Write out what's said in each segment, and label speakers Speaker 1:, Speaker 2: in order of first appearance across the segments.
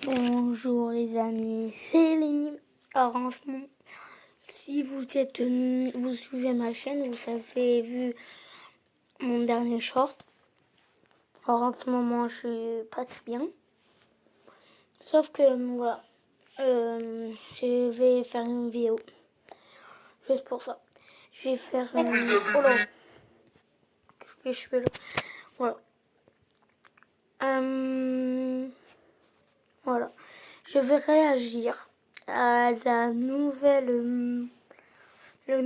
Speaker 1: Bonjour les amis, c'est Lénie. Alors en ce moment, si vous suivez ma chaîne, vous avez vu mon dernier short. Alors en ce moment, je suis pas très bien. Sauf que voilà, je vais faire une vidéo. Juste pour ça. Je vais faire oh là, qu'est-ce que je fais là? Voilà. Voilà. Je vais réagir à la nouvelle... la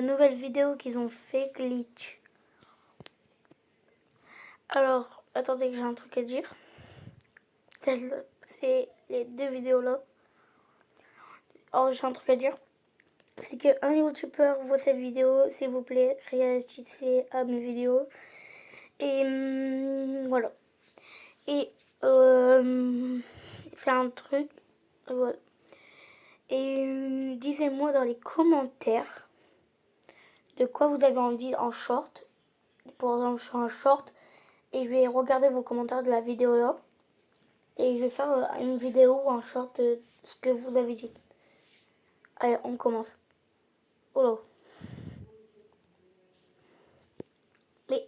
Speaker 1: nouvelle vidéo qu'ils ont fait, Glitch. Alors, attendez que j'ai un truc à dire. C'est les deux vidéos là. Alors, j'ai un truc à dire. C'est qu'un youtubeur voit cette vidéo, s'il vous plaît, réagissez à mes vidéos. Et voilà. Et c'est un truc. Voilà. Et dites-moi dans les commentaires de quoi vous avez envie en short. Par exemple, je fais un short et je vais regarder vos commentaires de la vidéo là. Et je vais faire une vidéo ou un short de ce que vous avez dit. Allez, on commence. Oh là. Mais...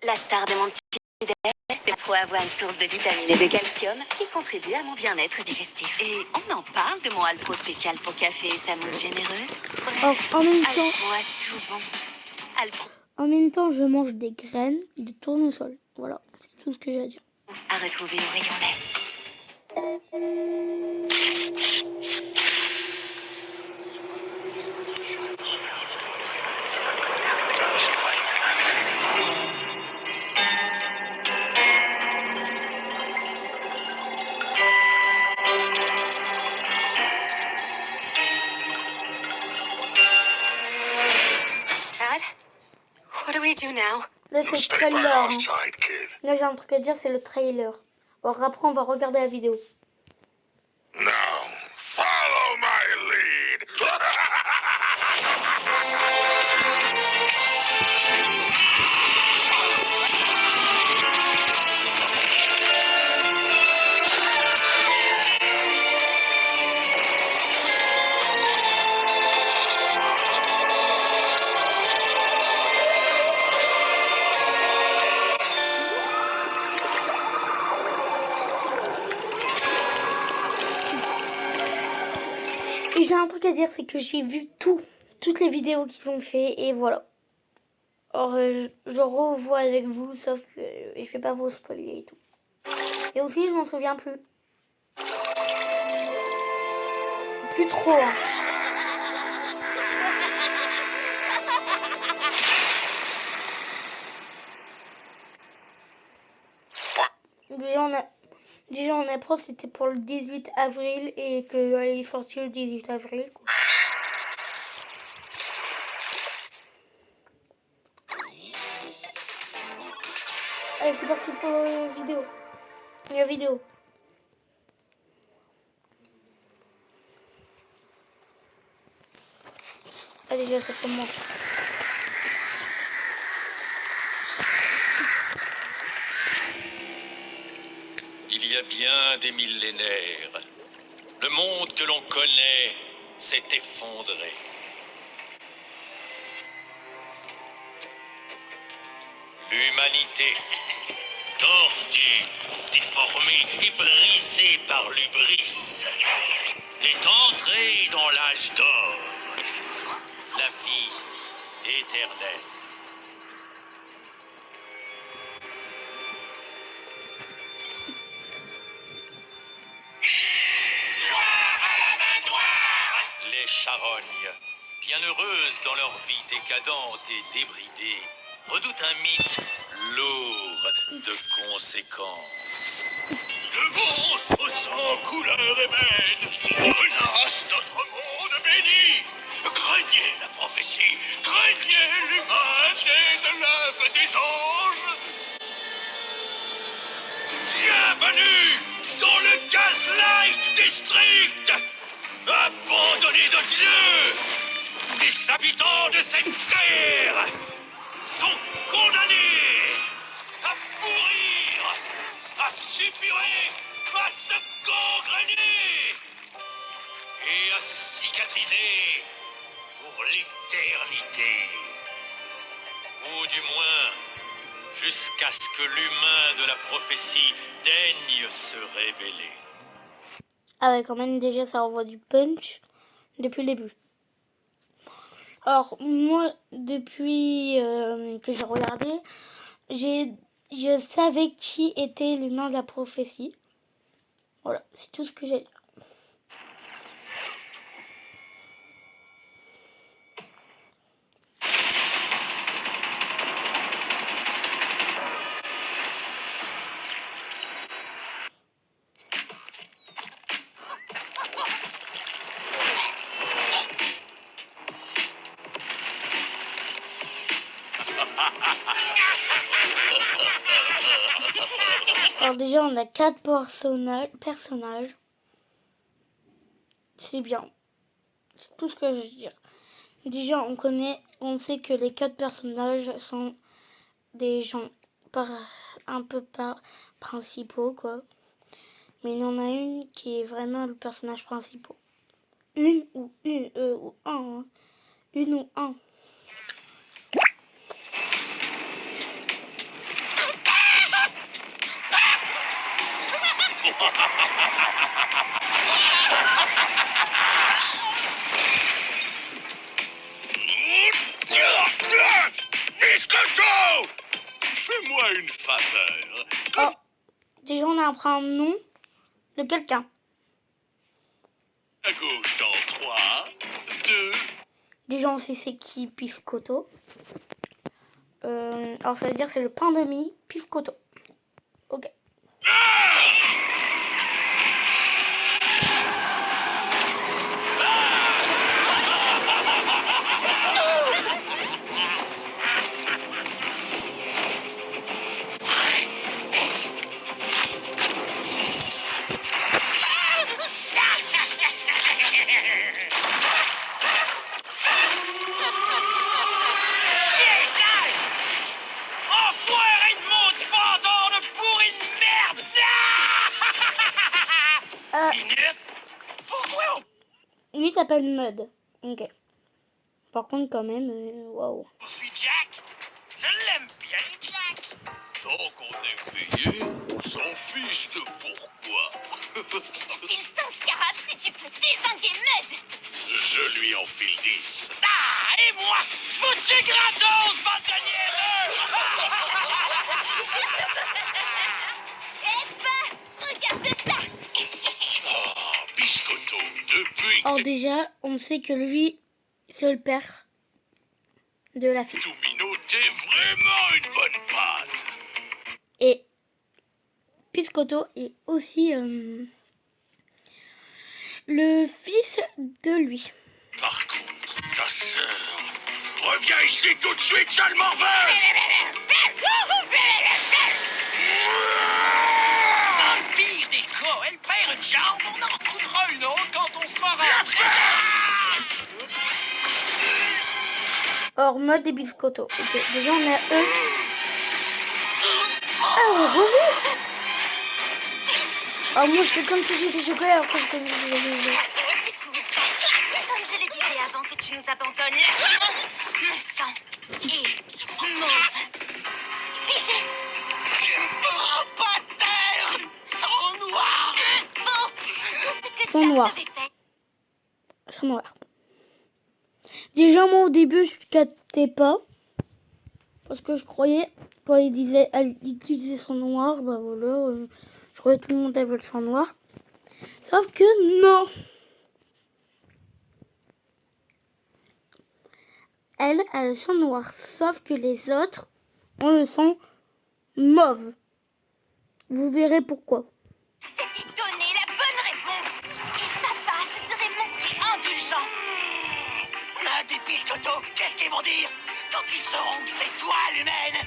Speaker 2: La star de mon petit déj, c'est pour avoir une source de vitamines et de calcium qui contribue à mon bien-être digestif. Et on en parle de mon Alpro spécial pour café et sa mousse généreuse. Bref,
Speaker 1: en même temps,
Speaker 2: Alpro a tout bon. Alpro.
Speaker 1: En même temps, je mange des graines de tournesol. Voilà, c'est tout ce que j'ai à dire.
Speaker 2: À retrouver au rayon lait. What do we do now?
Speaker 1: Là, c'est le trailer. Là, j'ai un truc à dire, c'est le trailer. Alors après, on va regarder la vidéo.
Speaker 3: Now, follow my lead.
Speaker 1: Et j'ai un truc à dire, c'est que j'ai vu toutes les vidéos qu'ils ont fait et voilà. Alors, je revois avec vous, sauf que je vais pas vous spoiler et tout. Et aussi, je m'en souviens plus. Plus trop. Hein. Déjà, on apprend que c'était pour le 18 avril et qu'elle est sortie le 18 avril. Quoi. Allez, c'est parti pour la vidéo. La vidéo. Allez, déjà, ça commence.
Speaker 4: Il y a bien des millénaires, le monde que l'on connaît s'est effondré. L'humanité, tordue, déformée et brisée par l'hubris, est entrée dans l'âge d'or, la vie éternelle. Les charognes, bien heureuses dans leur vie décadente et débridée, redoutent un mythe lourd de conséquences. Le monstre au sang, couleur ébène menace notre monde béni. Craignez la prophétie, craignez l'humain né de l'œuf des anges. Bienvenue dans le Gaslight District, abandonné de Dieu. Les habitants habitants de cette terre sont condamnés à pourrir, à suppurer, à se gangréner et à cicatriser pour l'éternité. Ou du moins, jusqu'à ce que l'humain de la prophétie daigne se révéler.
Speaker 1: Ah ouais, quand même, déjà, ça envoie du punch depuis le début. Alors, moi, depuis que j'ai regardé, je savais qui était l'humain de la prophétie. Voilà, c'est tout ce que j'ai à dire. Alors déjà, on a 4 personnages. C'est bien. C'est tout ce que je veux dire. Déjà, on sait que les 4 personnages sont des gens un peu principaux, quoi. Mais il y en a une qui est vraiment le personnage principal. Une ou un. Hein. Une ou un.
Speaker 3: Biscotto!
Speaker 4: Fais-moi une faveur.
Speaker 1: Oh, déjà on a un nom de quelqu'un.
Speaker 4: À gauche dans 3, 2...
Speaker 1: Déjà on sait c'est qui Piscotto. Alors ça veut dire c'est le pain de mie Piscotto. Ok.
Speaker 4: Enfoiré de mon cependant de pourri de merde. Minute. Pourquoi
Speaker 1: Lui il s'appelle Mud. Ok. Par contre quand même, waouh.
Speaker 4: on poursuit Jack? Je l'aime bien, Jack. Tant qu'on est payé, on s'en fiche de pourquoi.
Speaker 2: Je te file 5 scarabs si tu peux dézinguer Mud.
Speaker 4: Je lui enfile 10. Ah, et moi, je vous tue gratos, bande de niaiseux.
Speaker 2: Eh ben, regarde ça.
Speaker 4: Oh, Biscotto, depuis
Speaker 1: Alors
Speaker 4: que
Speaker 1: déjà, on sait que lui, c'est le père de la fille.
Speaker 4: Tomino, t'es vraiment une bonne patte.
Speaker 1: Et Piscotto est aussi le fils de lui.
Speaker 4: Par contre, ta sœur... Reviens ici tout de suite, sale morveuse. Dans le pire des cas, elle perd une jambe, on en recoudra une autre quand on sera rentré.
Speaker 1: Or, Mud et Biscotto. Ok, déjà on a eux. Ah, revu. Oh, moi je fais comme si j'étais chocolat alors que je connais les
Speaker 2: Du coup, Jack, comme je le disais avant que tu nous abandonnes, me sang et mauve. Pigé.
Speaker 4: Tu ne feras pas taire sans noir.
Speaker 2: Faux. Tout ce que
Speaker 1: Sang
Speaker 2: Jack
Speaker 1: noir.
Speaker 2: devait faire.
Speaker 1: Sang noir. Déjà, moi au début je captais pas. Parce que je croyais, quand elle utilisait son noir, bah voilà, je croyais que tout le monde avait le sang noir. Sauf que non. Elle a le sang noir. Sauf que les autres ont le sang mauve. Vous verrez pourquoi.
Speaker 2: C'était donné la bonne réponse. Et papa se serait montré indulgent.
Speaker 4: Des Biscotto, qu'est-ce qu'ils vont dire quand ils sauront que c'est toi l'humaine?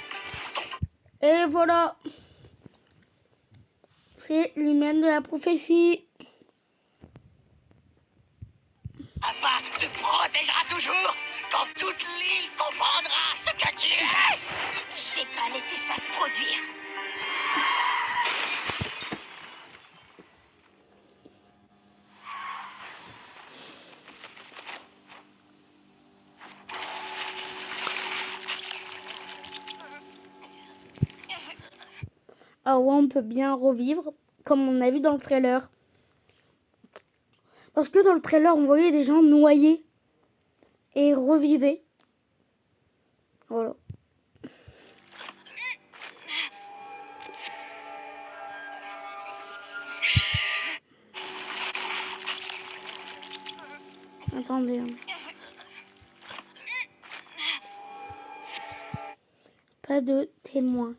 Speaker 1: Et voilà. C'est l'humaine de la prophétie.
Speaker 4: Papa te protégera toujours quand toute l'île comprendra ce que tu es.
Speaker 2: Je vais pas laisser ça se produire.
Speaker 1: Alors ouais, on peut bien revivre, comme on a vu dans le trailer. Parce que dans le trailer, on voyait des gens noyés et revivaient. Voilà. Attendez. Pas de témoins.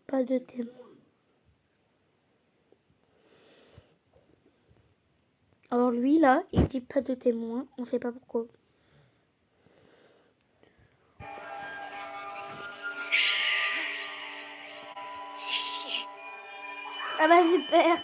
Speaker 1: Pas de témoins. Alors lui là, il dit pas de témoins. On sait pas pourquoi.
Speaker 2: Chier.
Speaker 1: Ah bah super.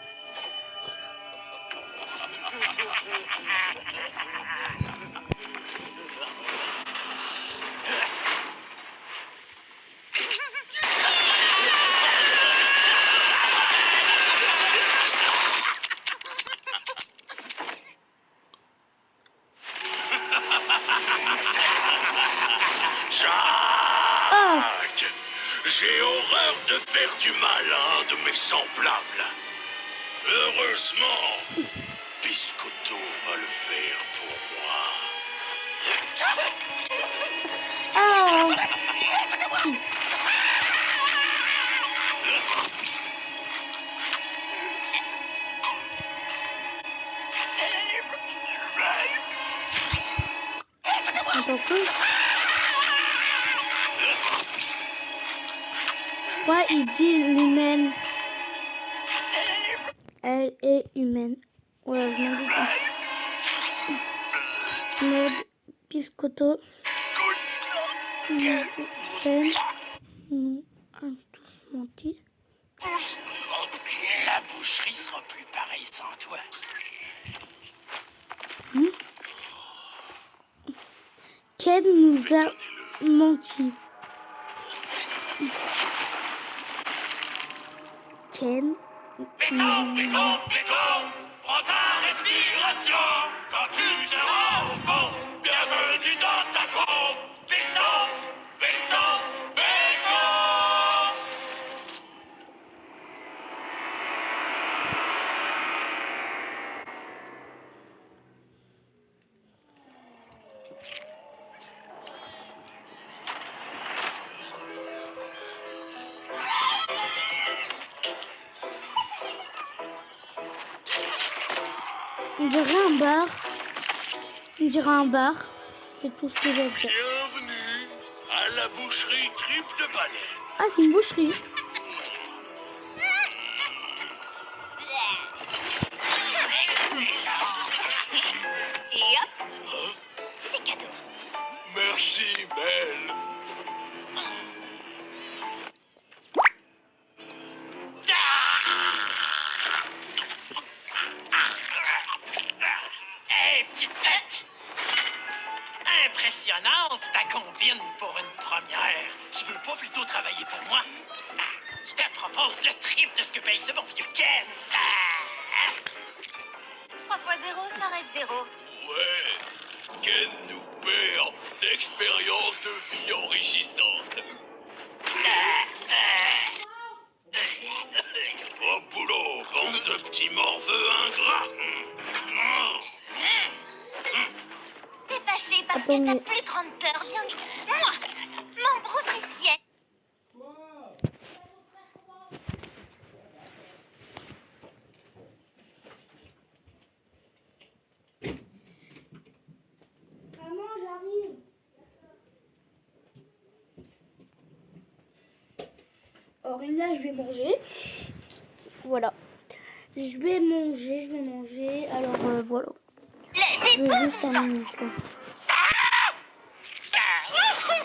Speaker 4: Jacques, j'ai horreur de faire du mal à un de mes semblables. Heureusement, Biscotto va le faire pour moi.
Speaker 1: Ah. Attends que. Je crois il dit l'humaine. Elle est humaine. Ouais, je m'en dis. Ned, Biscotto. Ben. Nous avons tous menti.
Speaker 4: La boucherie sera plus pareille sans toi.
Speaker 1: Ken nous a menti. Ken.
Speaker 4: Béton, prends ta respiration. Quand tu seras au fond, bienvenue dans ta cour. Béton.
Speaker 1: On dirait un bar. On dirait un bar. C'est tout ce que j'ai à dire.
Speaker 4: Bienvenue à la boucherie Tripe de Baleine.
Speaker 1: Ah, c'est une boucherie.
Speaker 2: Et hop, c'est cadeau.
Speaker 4: Merci, belle. Hey, petite tête! Impressionnante ta combine pour une première. Tu veux pas plutôt travailler pour moi? Je te propose le triple de ce que paye ce bon vieux Ken.
Speaker 2: 3 fois 0, ça reste 0.
Speaker 4: Ouais, Ken nous perd d'expériences de vie enrichissantes. Au boulot, bande de petits morveux ingrats.
Speaker 2: T'es fâché parce que ta plus grande peur vient de moi, membre officiel.
Speaker 1: Maman, j'arrive. Alors là, je vais manger. Voilà. Je vais manger. Alors voilà. Je vais juste terminer ça.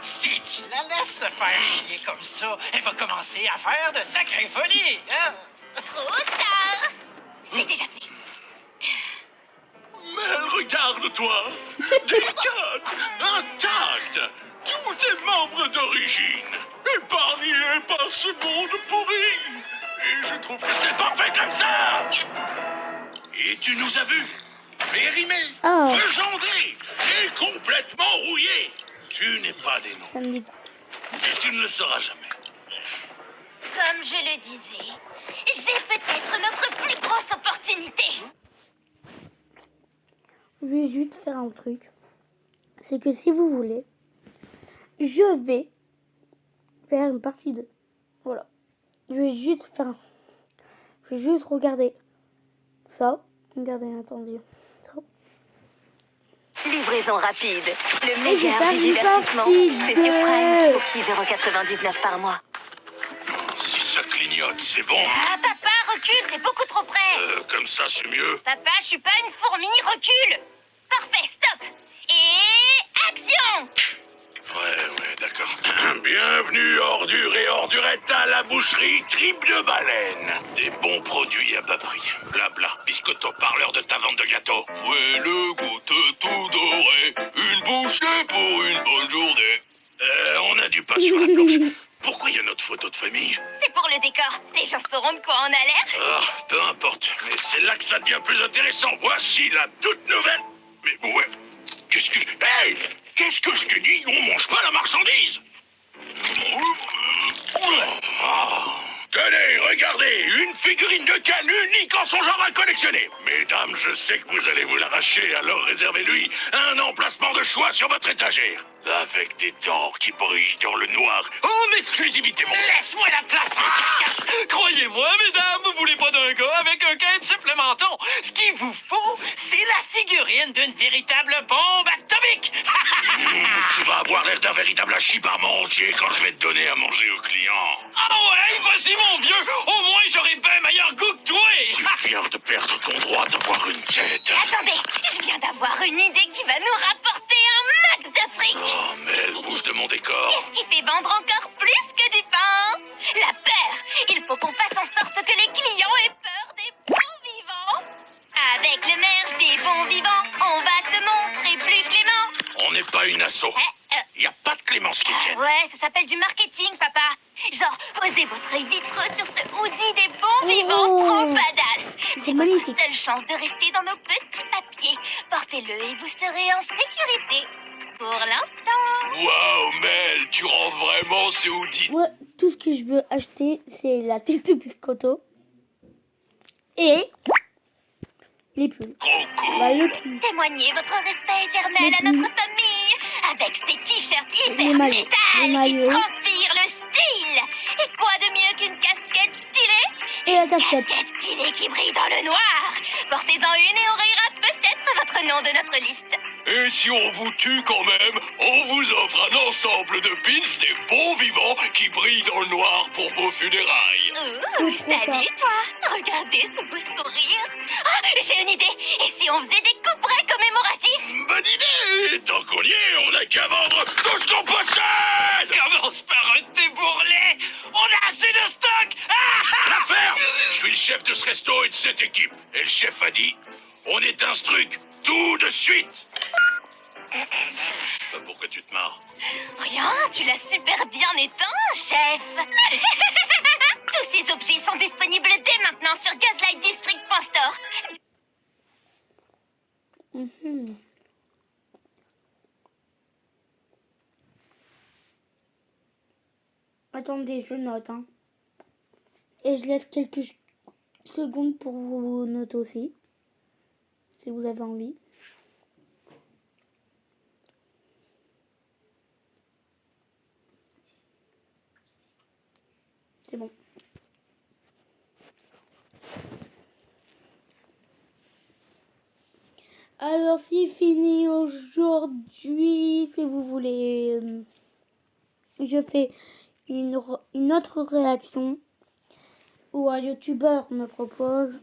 Speaker 4: Si tu la laisses se faire chier comme ça, elle va commencer à faire de sacrées folies. Hein?
Speaker 2: Trop tard. C'est déjà fait.
Speaker 3: toi, délicate, intacte, tous tes membres d'origine, épargnés par ce monde pourri. Et je trouve que c'est parfait comme ça. Et tu nous as vus, périmés,
Speaker 1: Oh.
Speaker 3: fegondés et complètement rouillés. Tu n'es pas des noms,
Speaker 1: Ça me dit...
Speaker 3: et tu ne le seras jamais.
Speaker 2: Comme je le disais, j'ai peut-être notre plus grosse opportunité.
Speaker 1: Je vais juste faire un truc. C'est que si vous voulez, je vais faire une partie 2. Voilà. Je vais juste faire... Je vais juste regarder ça. Regardez, attendez. Ça.
Speaker 2: Livraison rapide, le
Speaker 1: j'ai
Speaker 2: meilleur
Speaker 1: fait
Speaker 2: du
Speaker 1: une
Speaker 2: divertissement.
Speaker 1: partie
Speaker 2: C'est sur Prime
Speaker 1: deux.
Speaker 2: pour 6,99 € par mois.
Speaker 3: Si ça clignote, c'est bon.
Speaker 2: Ah, papa, recule, t'es beaucoup trop près.
Speaker 3: Comme ça, c'est mieux.
Speaker 2: Papa, je suis pas une fourmi, recule. Parfait, stop. Et action.
Speaker 3: Ouais, d'accord. Bienvenue, ordures et ordurettes, à la boucherie Tripes de Baleine. Des bons produits à bas prix. Blabla, biscotto parleur de ta vente de gâteaux. Ouais, le goût tout doré. Une bouchée pour une bonne journée. On a du pain sur la planche. Pourquoi il y a notre photo de famille?
Speaker 2: C'est pour le décor. Les gens sauront de quoi on a l'air.
Speaker 3: Ah, peu importe. Mais c'est là que ça devient plus intéressant. Voici la toute nouvelle. Mais ouais. Qu'est-ce que je... Hey! Qu'est-ce que je te dis? On mange pas la marchandise. Ah. Tenez, regardez, une figurine de canne unique en son genre à collectionner. Mesdames, je sais que vous allez vous l'arracher, alors réservez-lui un emplacement de choix sur votre étagère. Avec des dents qui brillent dans le noir, en exclusivité.
Speaker 4: Laisse-moi la place, mon carcasse. Croyez-moi, mesdames, vous voulez pas d'un gars avec un cape supplémentant. Ce qu'il vous faut, c'est la figurine d'une véritable bombe atomique.
Speaker 3: Tu vas avoir l'air d'un véritable hachis à manger quand je vais te donner à manger aux clients.
Speaker 4: Ah ouais, vas-y mon vieux, au moins j'aurai bien meilleur goût que toi.
Speaker 3: Tu viens de perdre ton droit d'avoir une tête.
Speaker 2: Attendez, je viens d'avoir une idée qui va nous rapporter un max de fric.
Speaker 3: Oh, Mel, bouge de mon décor.
Speaker 2: Qu'est-ce qui fait vendre encore plus que du pain? La peur. Il faut qu'on fasse en sorte que les clients aient peur des bons vivants. Avec le merch des bons vivants, on va se montrer plus clément.
Speaker 3: On n'est pas une asso. Y a pas de Clémence qui tienne.
Speaker 2: Ouais, ça s'appelle du marketing, papa. Genre, posez votre vitre sur ce hoodie des bons vivants trop badass. C'est votre
Speaker 1: magnifique.
Speaker 2: seule chance de rester dans nos petits papiers. Portez-le et vous serez en sécurité. Pour l'instant.
Speaker 3: Waouh, Mel, tu rends vraiment ce hoodie.
Speaker 1: Moi, tout ce que je veux acheter, c'est la tête de biscotto. Et les pulls.
Speaker 3: Trop
Speaker 1: Bah, le
Speaker 3: cool.
Speaker 1: pull.
Speaker 2: Témoignez votre respect éternel à notre famille avec ces t-shirts
Speaker 1: Les
Speaker 2: hyper
Speaker 1: maillots.
Speaker 2: métal
Speaker 1: Les
Speaker 2: qui
Speaker 1: maillots.
Speaker 2: transpirent le style. Et quoi de mieux qu'une casquette stylée?
Speaker 1: Et la casquette.
Speaker 2: Casquette stylée qui brille dans le noir. Portez-en une et on rayera peut-être votre nom de notre liste.
Speaker 3: Et si on vous tue quand même, on vous offre un ensemble de pins des bons vivants qui brillent dans le noir pour vos funérailles.
Speaker 2: Ouh,
Speaker 1: C'est trop
Speaker 2: salut toi. Regardez ce beau sourire. Ah, j'ai une idée. Et si on faisait des couperets commémoratifs?
Speaker 3: Bonne idée. Tant qu'on y est, on n'a qu'à vendre tout ce qu'on possède.
Speaker 4: Commence par un débourrelé. On a assez de stock.
Speaker 3: L'affaire, je suis le chef de ce resto et de cette équipe. Et le chef a dit, on éteint ce truc tout de suite. Pourquoi tu te marres?
Speaker 2: Rien, tu l'as super bien éteint, chef. Tous ces objets sont disponibles dès maintenant sur gaslightdistrict.store.
Speaker 1: Attendez, je note. Hein. Et je laisse quelques secondes pour vous noter aussi. Si vous avez envie. C'est bon. Alors, c'est fini aujourd'hui. Si vous voulez, je fais une autre réaction. Ou un youtubeur me propose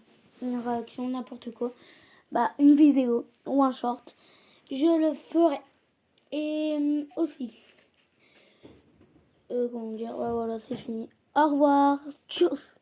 Speaker 1: une réaction, n'importe quoi. Bah, une vidéo ou un short. Je le ferai. Et aussi. Comment dire, ouais, voilà, c'est fini. Au revoir. Tchuss.